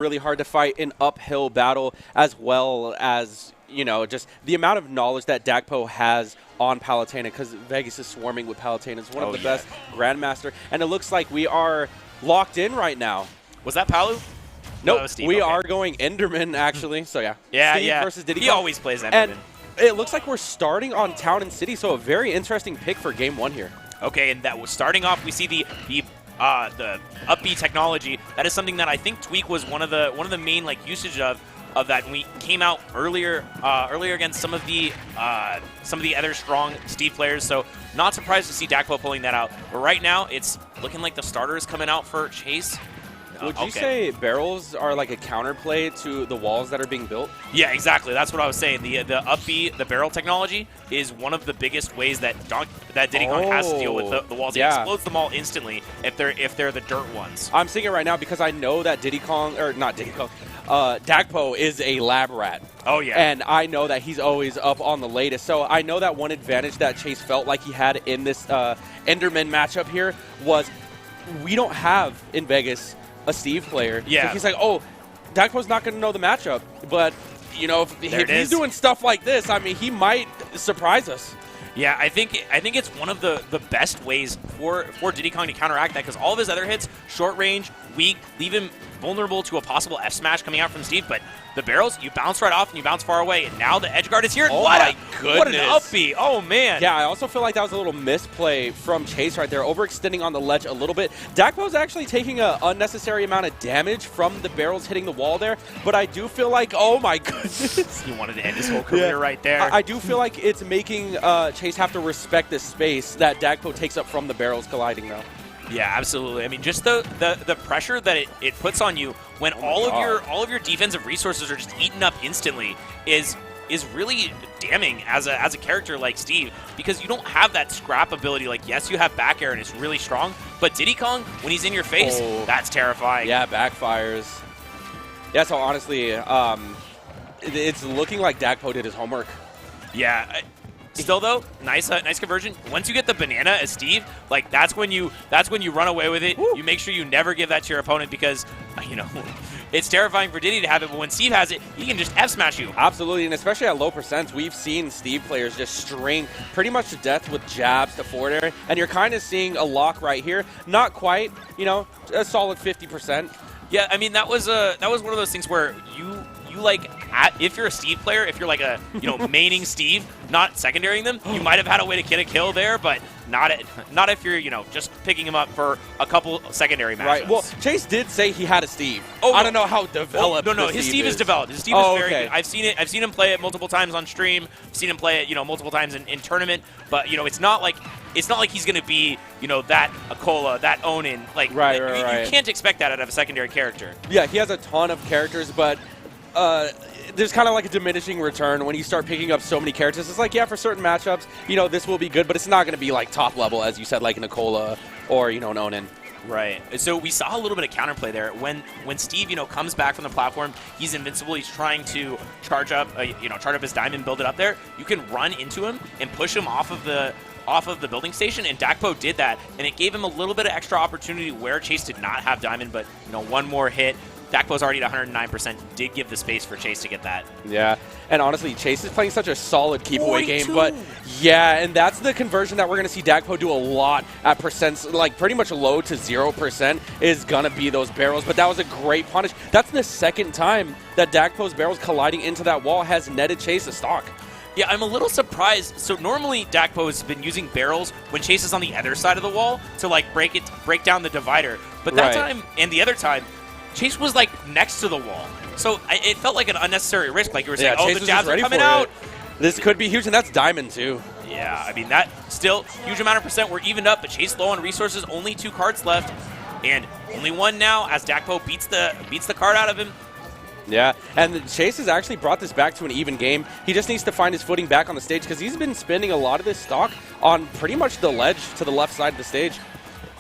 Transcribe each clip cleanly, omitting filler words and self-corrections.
really hard to fight an uphill battle, as well as, you know, just the amount of knowledge that Dakpo has on Palutena, because Vegas is swarming with Palutena. It's one of the best Grandmaster, and it looks like we are locked in right now. Was that Palu? Nope, No, Steve, we are going Enderman, actually, so yeah. Steve versus Diddy. He always plays Enderman. And it looks like we're starting on Town and City, so a very interesting pick for Game 1 here. Okay, and that was starting off, we see the up B technology. That is something that I think Tweak was one of the main like usage of that. And we came out earlier against some of the other strong Steve players. So not surprised to see Dakpo pulling that out. But right now it's looking like the starter is coming out for Chase. Would you say barrels are like a counterplay to the walls that are being built? Yeah, exactly. That's what I was saying. The up B, the barrel technology, is one of the biggest ways that Diddy Kong has to deal with the walls. It explodes them all instantly if they're the dirt ones. I'm seeing it right now because I know that Dakpo is a lab rat. Oh, yeah. And I know that he's always up on the latest. So I know that one advantage that Chase felt like he had in this Enderman matchup here was we don't have in Vegas a Steve player. Yeah. So he's like, oh, Dakpo's not going to know the matchup. But, you know, if he's doing stuff like this, I mean, he might surprise us. Yeah, I think it's one of the best ways for Diddy Kong to counteract that, because all of his other hits, short range, weak, leave him vulnerable to a possible F smash coming out from Steve. But the barrels, you bounce right off and you bounce far away. And now the Edgeguard is here. Oh my goodness. What an up B. Oh, man. Yeah, I also feel like that was a little misplay from Chase right there, overextending on the ledge a little bit. Dakpo's actually taking an unnecessary amount of damage from the barrels hitting the wall there, but I do feel like, oh my goodness. He wanted to end his whole career right there. I do feel like it's making Chase have to respect the space that Dakpo takes up from the barrels colliding, though. Yeah, absolutely. I mean, just the pressure that it puts on you when all of your defensive resources are just eaten up instantly is really damning as a character like Steve, because you don't have that scrap ability. Like, yes, you have back air and it's really strong, but Diddy Kong, when he's in your face, that's terrifying. Yeah, backfires. Yeah, so honestly, it's looking like Dakpo did his homework. Yeah. Still though, nice conversion. Once you get the banana as Steve, like that's when you run away with it. Woo. You make sure you never give that to your opponent, because you know it's terrifying for Diddy to have it, but when Steve has it, he can just F smash you. Absolutely, and especially at low percents, we've seen Steve players just string pretty much to death with jabs to forward air, and you're kind of seeing a lock right here. Not quite, you know, a solid 50%. Yeah, I mean that was one of those things where you like, if you're a Steve player, if you're like a, you know, maining Steve, not secondarying them, you might have had a way to get a kill there, but not if you're, you know, just picking him up for a couple secondary matches. Right. Well, Chase did say he had a Steve. Oh, I don't know how developed. No, his Steve is developed. His Steve is very good. I've seen him play it multiple times on stream. I've seen him play it, you know, multiple times in tournament. But you know, it's not like he's going to be, you know, that Akola, that Onin. Like, you can't expect that out of a secondary character. Yeah, he has a ton of characters, but there's kind of like a diminishing return when you start picking up so many characters. It's like, yeah, for certain matchups, you know, this will be good, but it's not going to be like top level, as you said, like Nicola or, you know, an Onin. Right. So we saw a little bit of counterplay there. When Steve, you know, comes back from the platform, he's invincible. He's trying to charge up his diamond, build it up there. You can run into him and push him off of the building station, and Dakpo did that, and it gave him a little bit of extra opportunity where Chase did not have diamond, but, you know, one more hit. Dakpo's already at 109%, did give the space for Chase to get that. Yeah, and honestly, Chase is playing such a solid keep-away game, but yeah, and that's the conversion that we're going to see Dakpo do a lot at percents, like pretty much low to 0% is going to be those barrels, but that was a great punish. That's the second time that Dakpo's barrels colliding into that wall has netted Chase a stock. Yeah, I'm a little surprised. So normally Dakpo has been using barrels when Chase is on the other side of the wall to like break down the divider, but that time and the other time, Chase was like next to the wall, so it felt like an unnecessary risk. Like you were saying, Chase the jabs are coming out. This could be huge, and that's diamond too. Yeah, I mean that still huge amount of percent. We're evened up, but Chase low on resources. Only 2 cards left, and only 1 now as Dakpo beats the card out of him. Yeah, and Chase has actually brought this back to an even game. He just needs to find his footing back on the stage, because he's been spending a lot of this stock on pretty much the ledge to the left side of the stage.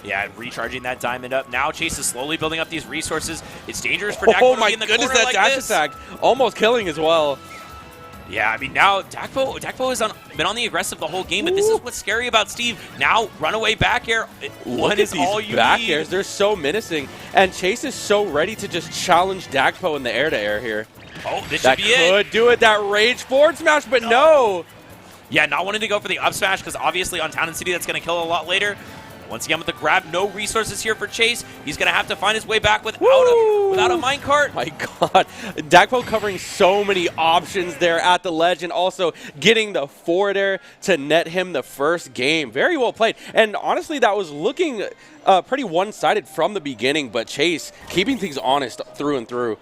Yeah, recharging that diamond up. Now Chase is slowly building up these resources. It's dangerous for Dakpo to be in the corner like this. Oh my goodness, that dash attack. Almost killing as well. Yeah, I mean, now Dakpo has been on the aggressive the whole game, but this is what's scary about Steve. Now, runaway back air. Look at these back airs. They're so menacing. And Chase is so ready to just challenge Dakpo in the air-to-air here. Oh, this should be it. That could do it. That rage forward smash, but no. Yeah, not wanting to go for the up smash because obviously on Town and City that's going to kill a lot later. Once again with the grab, no resources here for Chase. He's going to have to find his way back without a minecart. My God. Dakpo covering so many options there at the ledge and also getting the forward air to net him the first game. Very well played. And honestly, that was looking pretty one-sided from the beginning, but Chase keeping things honest through and through.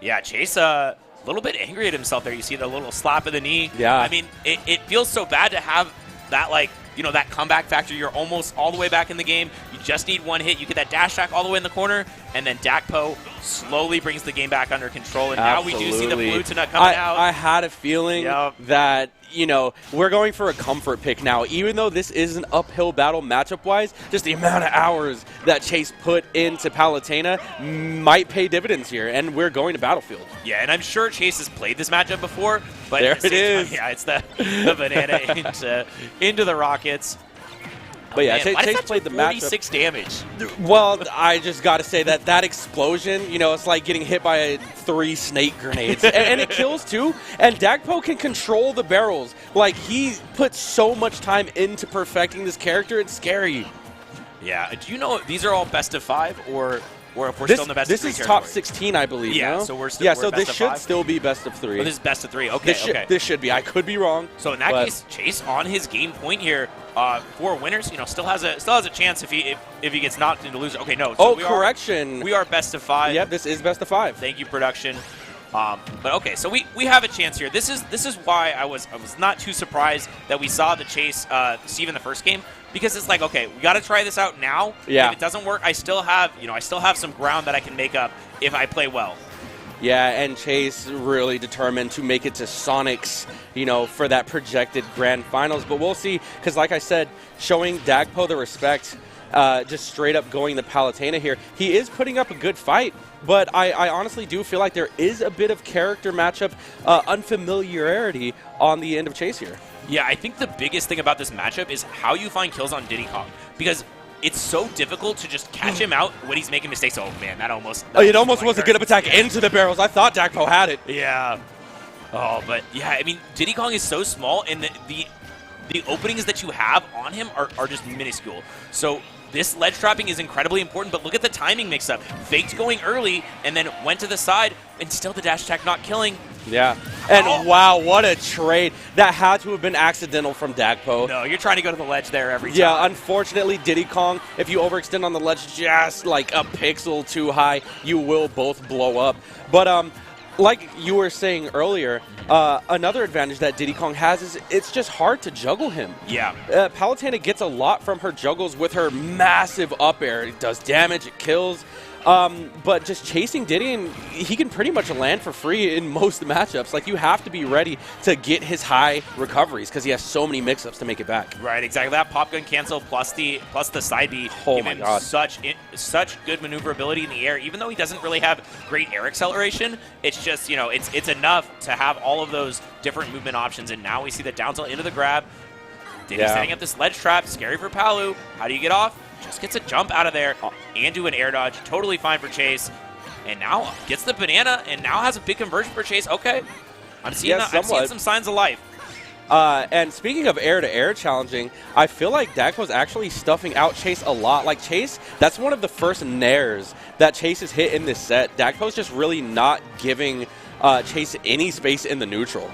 Yeah, Chase a little bit angry at himself there. You see the little slap of the knee. Yeah. I mean, it feels so bad to have that, like, you know, that comeback factor. You're almost all the way back in the game. You just need one hit. You get that dash attack all the way in the corner, and then Dakpo slowly brings the game back under control. And now we do see the Palutena coming out. I had a feeling that, you know, we're going for a comfort pick now. Even though this is an uphill battle matchup-wise, just the amount of hours that Chase put into Palutena might pay dividends here, and we're going to Battlefield. Yeah, and I'm sure Chase has played this matchup before. But there it is. Yeah, it's the banana into the Rockets. But yeah, Man, Chase played the matchup. 46 damage. Well, I just got to say that explosion, you know, it's like getting hit by 3 snake grenades. and it kills too. And Dakpo can control the barrels. Like, he put so much time into perfecting this character. It's scary. Yeah. Do you know if these are all best of 5 or if we're still in the best of 3 This is top 16, I believe. Yeah, no? so we're still so this should still be best of 3. Oh, this is best of 3. Okay, This should be. I could be wrong. So in that case, Chase on his game point here for winners, you know, still has a chance if he gets knocked into loser. Okay, no. So correction. We are best of 5. Yep, this is best of 5. Thank you, production. But okay, so we have a chance here. This is why I was not too surprised that we saw the Chase Steve in the first game, because it's like, okay, we got to try this out now. Yeah. If it doesn't work, I still have some ground that I can make up if I play well. Yeah, and Chase really determined to make it to Sonics, you know, for that projected grand finals. But we'll see, because like I said, showing Dakpo the respect, just straight up going the Palutena here. He is putting up a good fight, but I honestly do feel like there is a bit of character matchup unfamiliarity on the end of Chase here. Yeah, I think the biggest thing about this matchup is how you find kills on Diddy Kong, because it's so difficult to just catch him out when he's making mistakes. Oh, man, that almost was a good up attack into the barrels. I thought Dakpo had it. Yeah. Oh, but, yeah, I mean, Diddy Kong is so small, and the openings that you have on him are just minuscule. So this ledge trapping is incredibly important, but look at the timing mix-up. Faked going early, and then went to the side, and still the dash attack not killing. Yeah. And wow, what a trade. That had to have been accidental from Dakpo. No, you're trying to go to the ledge there every time. Yeah, unfortunately, Diddy Kong, if you overextend on the ledge just like a pixel too high, you will both blow up. But like you were saying earlier, another advantage that Diddy Kong has is it's just hard to juggle him. Yeah. Palutena gets a lot from her juggles with her massive up air. It does damage, it kills. But just chasing Diddy, and he can pretty much land for free in most matchups. Like, you have to be ready to get his high recoveries because he has so many mix-ups to make it back. Right, exactly. That pop gun cancel plus the side B give him such good maneuverability in the air. Even though he doesn't really have great air acceleration, it's just, you know, it's enough to have all of those different movement options. And now we see the down tilt into the grab. Diddy's setting up this ledge trap. Scary for Palu. How do you get off? Just gets a jump out of there and do an air dodge. Totally fine for Chase. And now gets the banana and now has a big conversion for Chase. Okay. I'm seeing some signs of life. And speaking of air-to-air challenging, I feel like Dakpo's actually stuffing out Chase a lot. Like, Chase, that's one of the first nairs that Chase has hit in this set. Dakpo's just really not giving Chase any space in the neutral.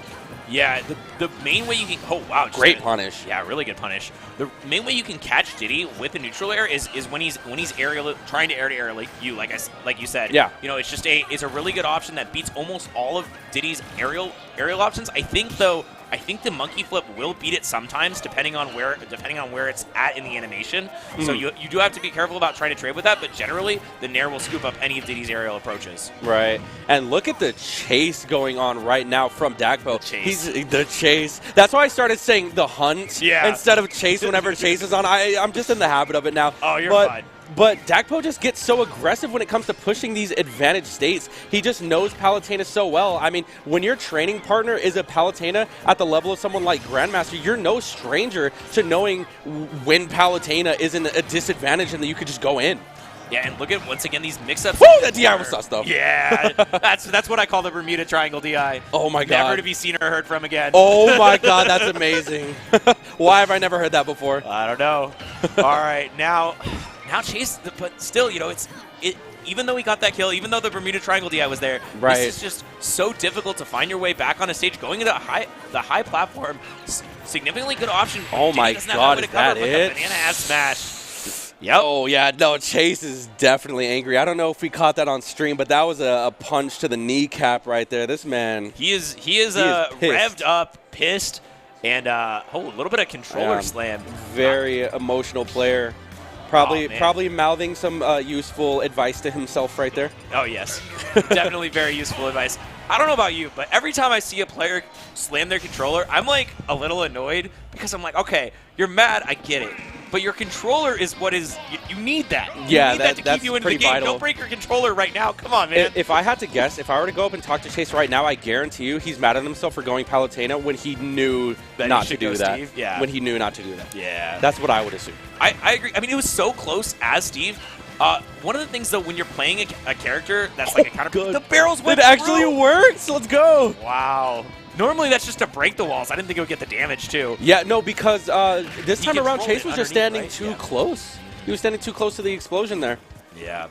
Yeah, the main way you can... Oh, wow. Great punish. Yeah, really good punish. The main way you can catch Diddy with the neutral air is when he's aerial, trying to air like you said. Yeah. You know, it's a really good option that beats almost all of Diddy's aerial options. I think the monkey flip will beat it sometimes, depending on where it's at in the animation. Mm-hmm. So you do have to be careful about trying to trade with that, but generally the nair will scoop up any of Diddy's aerial approaches. Right. And look at the chase going on right now from Dakpo. He's the chase. That's why I started saying the hunt instead of chase whenever Chase is on. I'm just in the habit of it now. Oh, you're fine. but Dakpo just gets so aggressive when it comes to pushing these advantage states. He just knows Palutena so well. I mean, when your training partner is a Palutena at the level of someone like Grandmaster, you're no stranger to knowing when Palutena is in a disadvantage and that you could just go in. Yeah, and look at, once again, these mix-ups. Woo, that DI was sus, though. Yeah, that's what I call the Bermuda Triangle DI. Oh, my God. Never to be seen or heard from again. Oh, my God, that's amazing. Why have I never heard that before? I don't know. All right, now Chase, but still, you know, even though he got that kill, even though the Bermuda Triangle DI was there, right. This is just so difficult to find your way back on a stage. Going into the high platform, significantly good option. Oh, my God, is that it? Banana ass smash. Yep. Oh, yeah. No, Chase is definitely angry. I don't know if we caught that on stream, but that was a punch to the kneecap right there. This man. He is revved up, pissed, and a little bit of controller slam. Very emotional player. Probably mouthing some useful advice to himself right there. Oh, yes. Definitely very useful advice. I don't know about you, but every time I see a player slam their controller, I'm like a little annoyed because I'm like, okay, you're mad, I get it. But your controller is what is – you need that. Yeah, you need that to keep you in the game. Vital. Don't break your controller right now. Come on, man. If I had to guess, if I were to go up and talk to Chase right now, I guarantee you he's mad at himself for going Palutena when he knew not to do that. Steve? Yeah. When he knew not to do that. Yeah. That's what I would assume. I agree. I mean, it was so close as Steve. One of the things, though, when you're playing a character that's like a counter – the barrels went through. It actually works. Let's go. Wow. Normally, that's just to break the walls. I didn't think it would get the damage, too. Yeah, no, because this time around, Chase was just standing right? too close. He was standing too close to the explosion there. Yeah.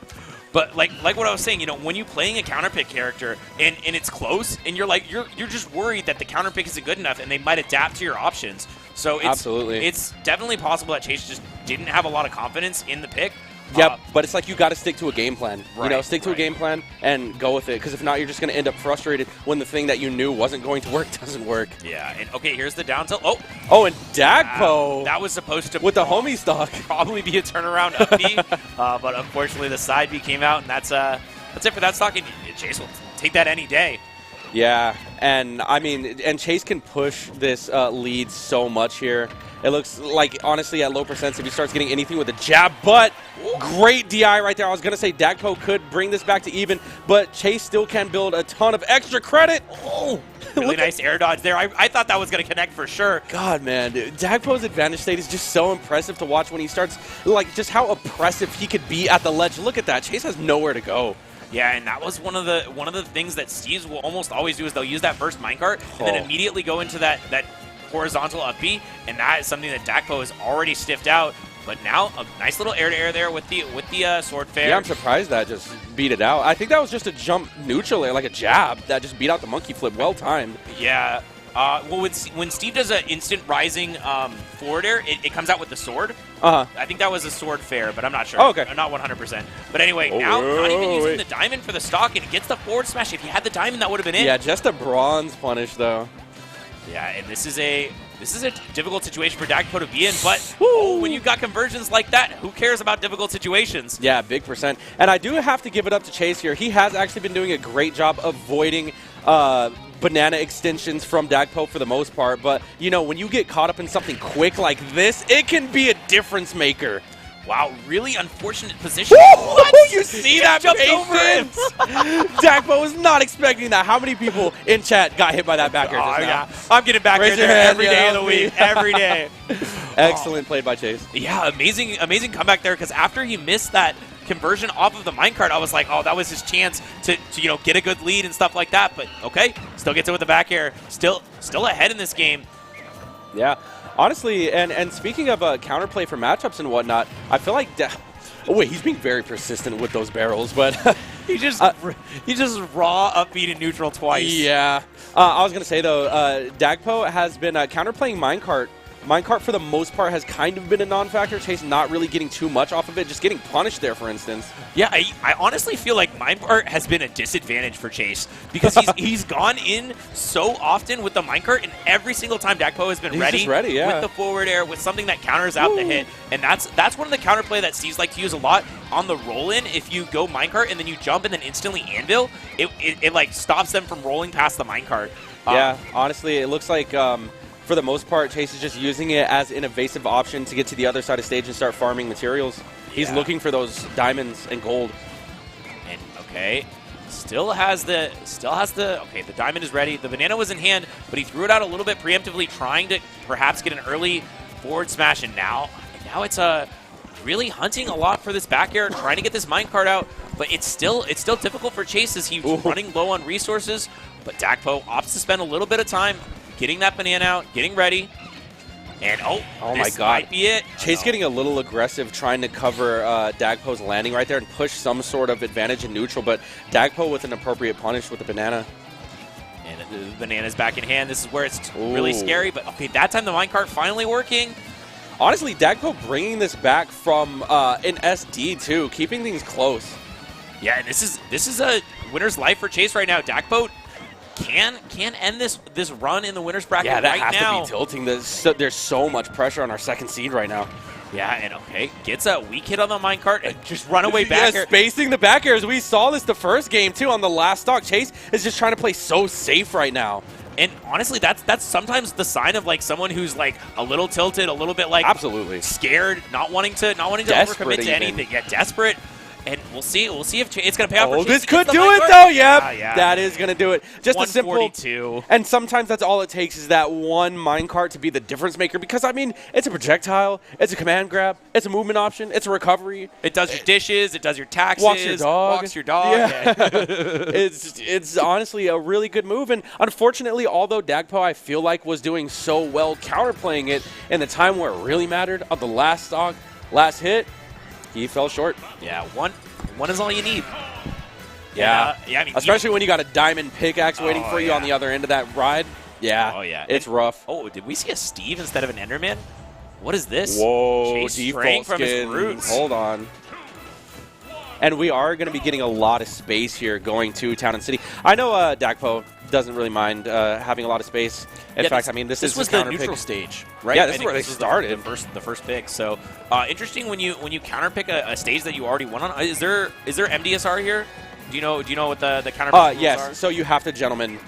But like what I was saying, you know, when you're playing a counterpick character and it's close and you're like you're just worried that the counterpick isn't good enough and they might adapt to your options. So it's definitely possible that Chase just didn't have a lot of confidence in the pick. Yep, but it's like you got to stick to a game plan. Right, you know, stick to a game plan and go with it. Because if not, you're just going to end up frustrated when the thing that you knew wasn't going to work doesn't work. Yeah, and okay, here's the down tilt. Oh, and Dakpo. That was supposed to with the homie stock probably be a turnaround up B, but unfortunately the side B came out, and that's it for that stock. And Chase will take that any day. Yeah, and I mean, and Chase can push this lead so much here. It looks like, honestly, at low percents, if he starts getting anything with a jab, but great DI right there. I was going to say Dakpo could bring this back to even, but Chase still can build a ton of extra credit. Oh, really nice air dodge there. I thought that was going to connect for sure. God, man, dude. Dakpo's advantage state is just so impressive to watch when he starts, like, just how oppressive he could be at the ledge. Look at that. Chase has nowhere to go. Yeah, and that was one of the things that Steves will almost always do is they'll use that first minecart and then immediately go into that horizontal up B, and that is something that Dakpo is already stiffed out. But now a nice little air-to-air there with the sword fair. Yeah, I'm surprised that just beat it out. I think that was just a jump neutral air, like a jab that just beat out the monkey flip. Well timed. Yeah. Well, when Steve does an instant rising forward air, it comes out with the sword. I think that was a sword fair, but I'm not sure. Oh, okay. I'm not 100%. But anyway, now not even using the diamond for the stock, and it gets the forward smash. If he had the diamond, that would have been it. Yeah, just a bronze punish, though. Yeah, and this is a difficult situation for Dakpo to be in, but when you've got conversions like that, who cares about difficult situations? Yeah, big percent. And I do have to give it up to Chase here. He has actually been doing a great job avoiding banana extensions from Dakpo for the most part, but, you know, when you get caught up in something quick like this, it can be a difference maker. Wow, really unfortunate position. You see that patience? Dakpo was not expecting that. How many people in chat got hit by that back air just now? Yeah. I'm getting back Raise there your hand, every day of the week. Every day. Excellent played by Chase. Yeah, amazing comeback there, because after he missed that conversion off of the minecart, I was like, oh, that was his chance to you know, get a good lead and stuff like that. But okay, still gets it with the back air. Still ahead in this game. Yeah. Honestly, and speaking of counterplay for matchups and whatnot, I feel like he's being very persistent with those barrels, but he just raw up B to neutral twice. Yeah. I was gonna say though, Dakpo has been counterplaying minecart. Minecart, for the most part, has kind of been a non-factor. Chase not really getting too much off of it, just getting punished there, for instance. Yeah, I honestly feel like minecart has been a disadvantage for Chase, because he's gone in so often with the minecart, and every single time Dakpo has been ready with the forward air, with something that counters out the hit. And that's one of the counterplay that Steve's like to use a lot on the roll-in. If you go minecart and then you jump and then instantly anvil, it like stops them from rolling past the minecart. Yeah, honestly, it looks like for the most part, Chase is just using it as an evasive option to get to the other side of stage and start farming materials. He's looking for those diamonds and gold. And okay, still has the okay, the diamond is ready. The banana was in hand, but he threw it out a little bit preemptively, trying to perhaps get an early forward smash. And now it's really hunting a lot for this back air, trying to get this minecart out. But it's still difficult for Chase as he's running low on resources. But Dakpo opts to spend a little bit of time getting that banana out, getting ready. And oh my God, might be it. Chase getting a little aggressive, trying to cover Dakpo's landing right there and push some sort of advantage in neutral, but Dakpo with an appropriate punish with the banana. And the banana's back in hand. This is where it's really scary, but okay, that time the minecart finally working. Honestly, Dakpo bringing this back from an SD too, keeping things close. Yeah, and this is a winner's life for Chase right now. Dakpo can end this run in the winner's bracket right now. Yeah, that has to be tilting. There's so much pressure on our second seed right now. Yeah, and okay, gets a weak hit on the minecart and just run away back air. Spacing the back airs. We saw this the first game too on the last stock. Chase is just trying to play so safe right now. And honestly, that's sometimes the sign of like someone who's like a little tilted, a little bit like scared, not wanting to overcommit to anything. Yeah, desperate. And we'll see if it's going to pay off. Oh, this could do it, though. Yep, that is going to do it. Just a simple. And sometimes that's all it takes is that one minecart to be the difference maker. Because, I mean, it's a projectile. It's a command grab. It's a movement option. It's a recovery. It does your dishes. It does your taxes. Walks your dog. Walks your dog. Yeah. It's honestly a really good move. And unfortunately, although Dakpo, I feel like, was doing so well counterplaying it in the time where it really mattered on the last stock, last hit, he fell short. Yeah, one is all you need. Yeah, I mean, especially when you got a diamond pickaxe waiting for you on the other end of that ride. Yeah. Oh yeah, it's rough. Oh, did we see a Steve instead of an Enderman? What is this? Whoa, Chase straying from his roots. Hold on. And we are going to be getting a lot of space here going to Town and City. I know Dakpo doesn't really mind having a lot of space. In fact, I mean, this is was the neutral stage, right? Yeah, this is where they started. The first pick. So interesting when you counterpick a stage that you already won on. Is there MDSR here? Do you know what the counter rules yes. are? So you have to gentleman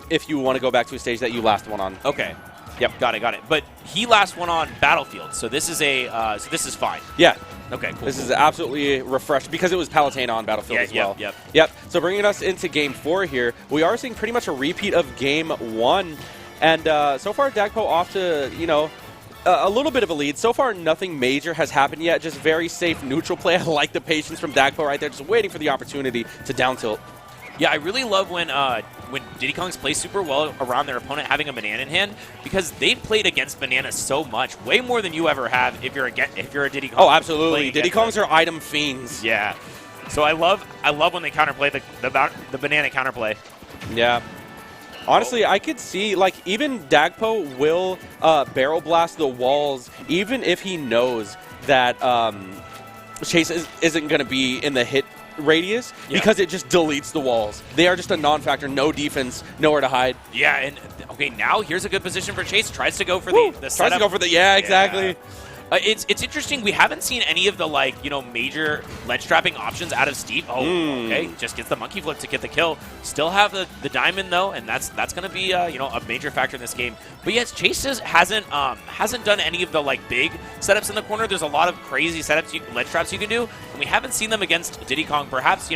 if you want to go back to a stage that you last won on. Okay. Yep, got it. But he last won on Battlefield, so this is this is fine. Yeah. Okay, cool. This is absolutely refreshed because it was Palutena on Battlefield as well. Yep. So bringing us into Game 4 here, we are seeing pretty much a repeat of Game 1. And so far, Dakpo off to, a little bit of a lead. So far, nothing major has happened yet. Just very safe neutral play. I like the patience from Dakpo right there, just waiting for the opportunity to down tilt. Yeah, I really love when Diddy Kongs play super well around their opponent having a banana in hand because they've played against bananas so much, way more than you ever have if you're a Diddy Kong. Oh, absolutely. Diddy Kongs are item fiends. Yeah. So I love when they counterplay the banana counterplay. Yeah. Honestly, I could see, like, even Dakpo will barrel blast the walls, even if he knows that Chase isn't going to be in the hit radius, because it just deletes the walls. They are just a non-factor, no defense, nowhere to hide. Yeah, and okay, now here's a good position for Chase. Tries to go for the setup. Tries to go for the, exactly. It's interesting. We haven't seen any of the major ledge trapping options out of Steve. Okay, just gets the monkey flip to get the kill. Still have the diamond though, and that's going to be a major factor in this game. But yes, Chase hasn't done any of the big setups in the corner. There's a lot of crazy setups, ledge traps you can do, and we haven't seen them against Diddy Kong. Perhaps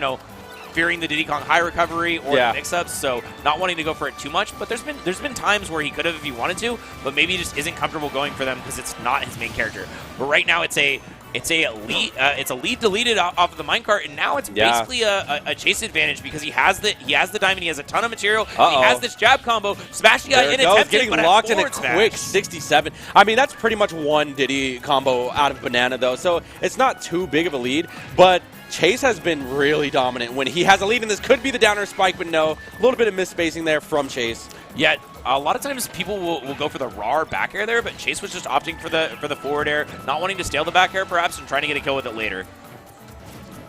fearing the Diddy Kong high recovery or the mix-ups, so not wanting to go for it too much. But there's been times where he could have if he wanted to, but maybe he just isn't comfortable going for them because it's not his main character. But right now it's a lead deleted off of the minecart, and now it's basically a Chase advantage because he has the diamond, he has a ton of material, he has this jab combo, smash the guy in attempted, getting locked in a quick 67. I mean, that's pretty much one Diddy combo out of banana though, so it's not too big of a lead, but Chase has been really dominant when he has a lead, and this could be the downer spike, but no, a little bit of misspacing there from Chase. Yeah, a lot of times people will go for the raw back air there, but Chase was just opting for the forward air, not wanting to stale the back air perhaps, and trying to get a kill with it later.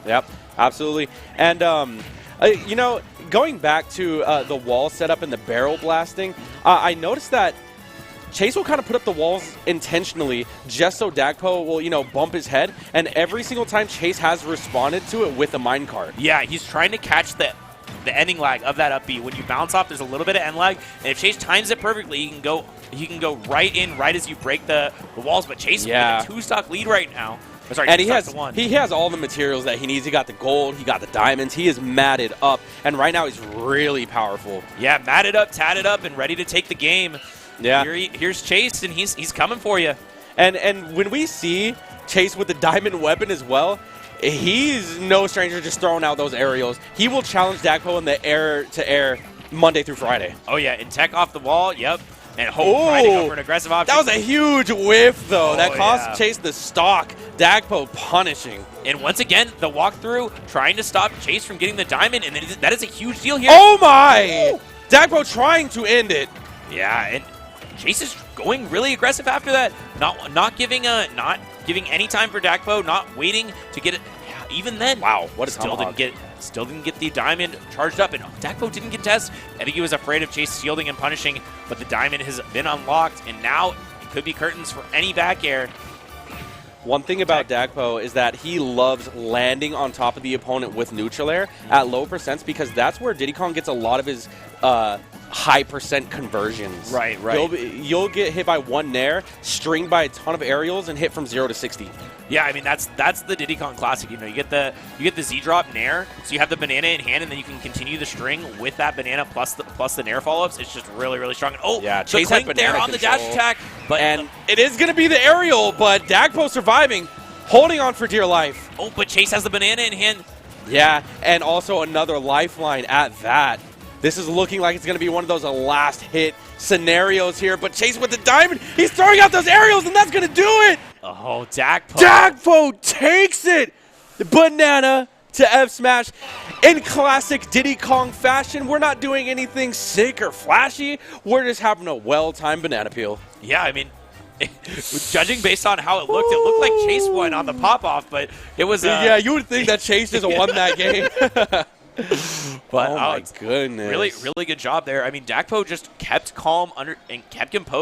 Yep, absolutely. And, going back to the wall setup and the barrel blasting, I noticed that Chase will kind of put up the walls intentionally just so Dakpo will, bump his head. And every single time Chase has responded to it with a minecart. Yeah, he's trying to catch the the ending lag of that up B. When you bounce off, there's a little bit of end lag, and if Chase times it perfectly, he can go right in right as you break the walls. But Chase with a 2-stock lead right now. Oh, sorry, and he has all the materials that he needs. He got the gold, he got the diamonds, he is matted up, and right now he's really powerful. Yeah, matted up, tatted up, and ready to take the game. Yeah. Here's Chase, and he's coming for you. And when we see Chase with the diamond weapon as well, he's no stranger just throwing out those aerials. He will challenge Dakpo in the air-to-air Monday through Friday. Oh, yeah, and tech off the wall, yep. And Hope trying to go for an aggressive option. That was a huge whiff, though. That cost Chase the stock. Dakpo punishing. And once again, the walkthrough trying to stop Chase from getting the diamond, and that is a huge deal here. Oh, my! Dakpo trying to end it. Yeah, and Chase is going really aggressive after that. Not giving any time for Dakpo, not waiting to get it. Yeah, even then, wow, what a still didn't get the diamond charged up, and Dakpo didn't contest. I think he was afraid of Chase shielding and punishing, but the diamond has been unlocked, and now it could be curtains for any back air. One thing about Dakpo is that he loves landing on top of the opponent with neutral air at low percents, because that's where Diddy Kong gets a lot of his high percent conversions. Right. You'll get hit by one nair, stringed by a ton of aerials, and hit from 0 to 60. Yeah, I mean that's the Diddy Kong classic. You know, you get the Z drop nair, so you have the banana in hand, and then you can continue the string with that banana plus the nair follow ups. It's just really, really strong. And, yeah, Chase had banana there on the dash attack, and it is going to be the aerial, but Dakpo surviving, holding on for dear life. Oh, but Chase has the banana in hand. Yeah, and also another lifeline at that. This is looking like it's going to be one of those last hit scenarios here, but Chase with the diamond, he's throwing out those aerials, and that's going to do it. Oh, Dakpo. Dakpo takes it. The banana to F smash. In classic Diddy Kong fashion, we're not doing anything sick or flashy. We're just having a well-timed banana peel. Yeah, I mean, judging based on how it looked like Chase won on the pop-off, but it was... yeah, you would think that Chase just won that game. But oh my goodness. Really good job there. I mean, Dakpo just kept calm and kept composed.